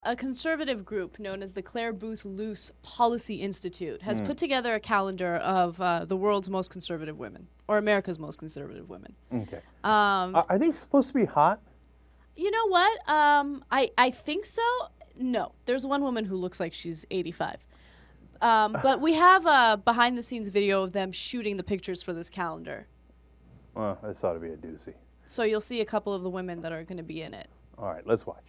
A conservative group known as the Claire Booth Luce Policy Institute has put together a calendar of the world's most conservative women, or America's most conservative women. Okay. Are they supposed to be hot? You know what? I think so. No, there's one woman who looks like she's 85. But we have a behind-the-scenes video of them shooting the pictures for this calendar. Well, this ought to be a doozy. So you'll see a couple of the women that are going to be in it. All right, let's watch.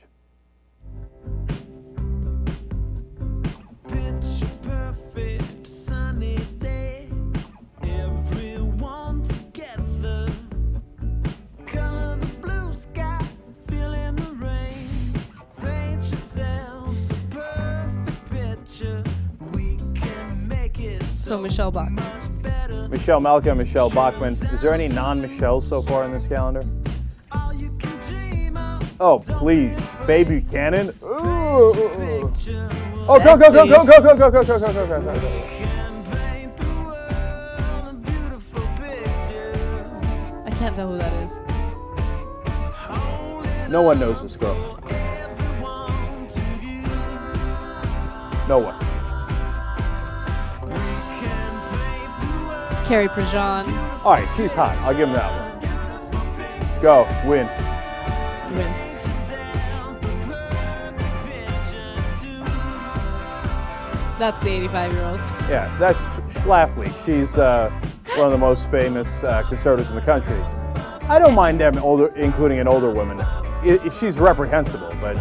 Perfect sunny day, everyone together, color the blue sky, feeling the rain, paint yourself a perfect picture, we can make it So Michelle Bachmann. much better. Michelle Malka, Michelle Bachmann. Is there any non-Michelles so far in this calendar? All you can dream of, Oh, please. Faye Buchanan? Ooh. picture, Oh, go, go, go, go, go, go, go, go, go, go, go, go, go. can paint the world a beautiful picture. I can't tell who that is. No one knows this girl. No one. Carrie Prejean. All right, she's hot. I'll give him that one. Go, win. Win. That's the 85-year-old. Yeah, that's Schlafly. She's one of the most famous conservatives in the country. I don't mind them including an older woman. She's reprehensible, but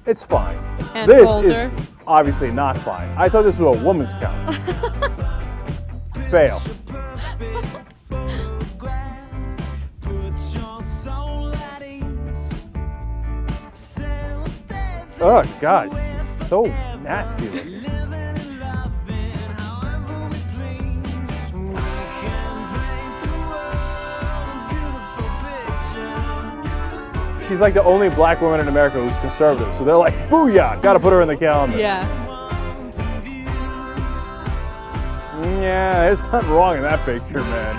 it's fine. And this older. is obviously not fine. I thought this was a woman's count. Fail. Oh God, she's so nasty looking. She's like the only black woman in America who's conservative, so they're like, booyah, gotta put her in the calendar. Yeah. Yeah, there's something wrong in that picture, man.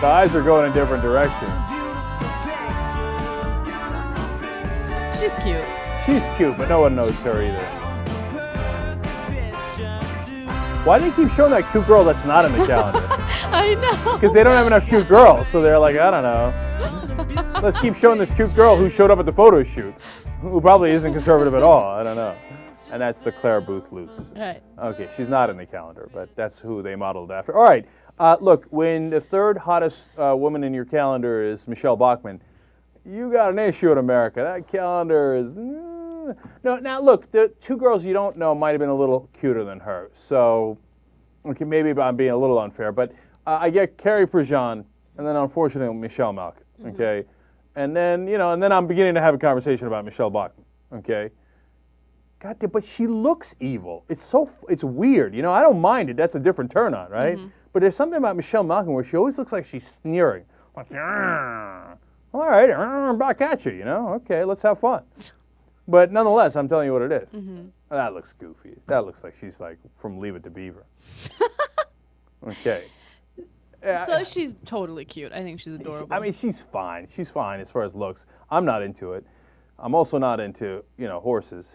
The eyes are going in different directions. She's cute. She's cute, but no one knows her either. Why do they keep showing that cute girl that's not in the calendar? I know. Because they don't have enough cute girls, so they're like, I don't know. Let's keep showing this cute girl who showed up at the photo shoot, who probably isn't conservative at all. I don't know. And that's the Claire Booth Luce. Right. Okay, she's not in the calendar, but that's who they modeled after. All right, look, when the third hottest woman in your calendar is Michelle Bachmann, you got an issue in America. That calendar is... No, now look, the two girls you don't know might have been a little cuter than her. So, okay, maybe I'm being a little unfair, but I get Carrie Prejean, and then unfortunately Michelle Malka, okay? And then, and then I'm beginning to have a conversation about Michelle Bachmann, okay? God damn, but she looks evil. It's weird, I don't mind it. That's a different turn on, right? But there's something about Michelle Malkin where she always looks like she's sneering. Like, all right, I'm back at you, Okay, let's have fun. But nonetheless, I'm telling you what it is. That looks goofy. That looks like she's like from Leave It to Beaver. Okay. So she's totally cute. I think she's adorable. I mean, she's fine. She's fine as far as looks. I'm not into it. I'm also not into, horses.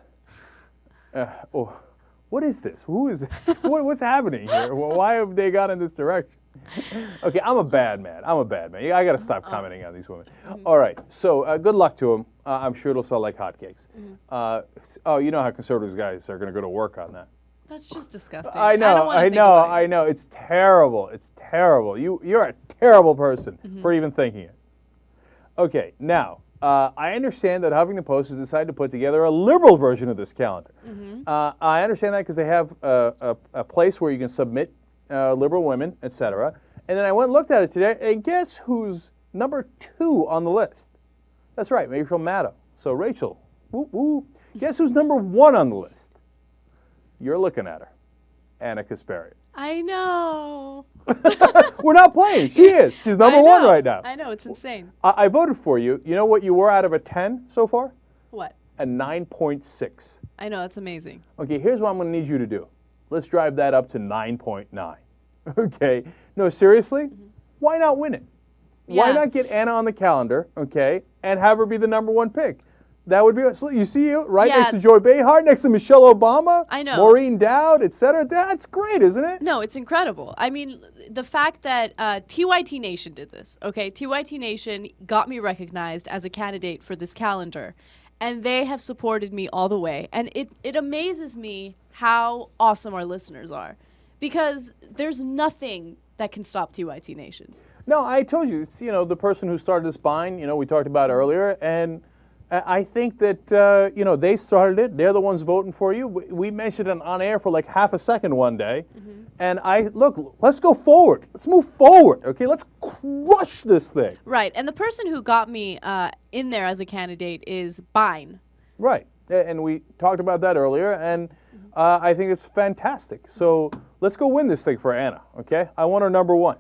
What is this? Who is this? What's happening here? Why have they gone in this direction? Okay, I'm a bad man. I got to stop commenting on these women. All right, so good luck to them. I'm sure it'll sell like hotcakes. You know how conservative guys are going to go to work on that. That's just disgusting. I know. It's terrible. It's terrible. You're a terrible person for even thinking it. Okay, now, I understand that Huffington Post has decided to put together a liberal version of this calendar. I understand that because they have a place where you can submit liberal women, etc. And then I went and looked at it today, and guess who's number 2 on the list? That's right, Rachel Maddow. So Rachel, whoop, whoop. Guess who's number 1 on the list? You're looking at her, Anna Kasparian. I know. We're not playing. She is. She's number 1 right now. I know. It's insane. I voted for you. You know what you were out of a 10 so far? What? A 9.6. I know. That's amazing. Okay, here's what I'm going to need you to do. Let's drive that up to 9.9. Okay. No, seriously? Why not win it? Why Yeah. not get Anna on the calendar, okay, and have her be the number 1 pick? That would be, you see you right Yeah. next to Joy Behar, next to Michelle Obama. I know. Maureen Dowd, etc. That's great, isn't it? No, it's incredible. I mean, the fact that TYT Nation did this, okay? TYT Nation got me recognized as a candidate for this calendar, and they have supported me all the way. And it amazes me how awesome our listeners are, because there's nothing that can stop TYT Nation. No, I told you, it's, the person who started this bind, we talked about earlier, and I think that, they started it. They're the ones voting for you. We mentioned it on air for like half a second one day. And let's go forward. Let's move forward, okay? Let's crush this thing. Right. And the person who got me in there as a candidate is Bine. Right. And we talked about that earlier, and I think it's fantastic. So let's go win this thing for Anna, okay? I want her number one.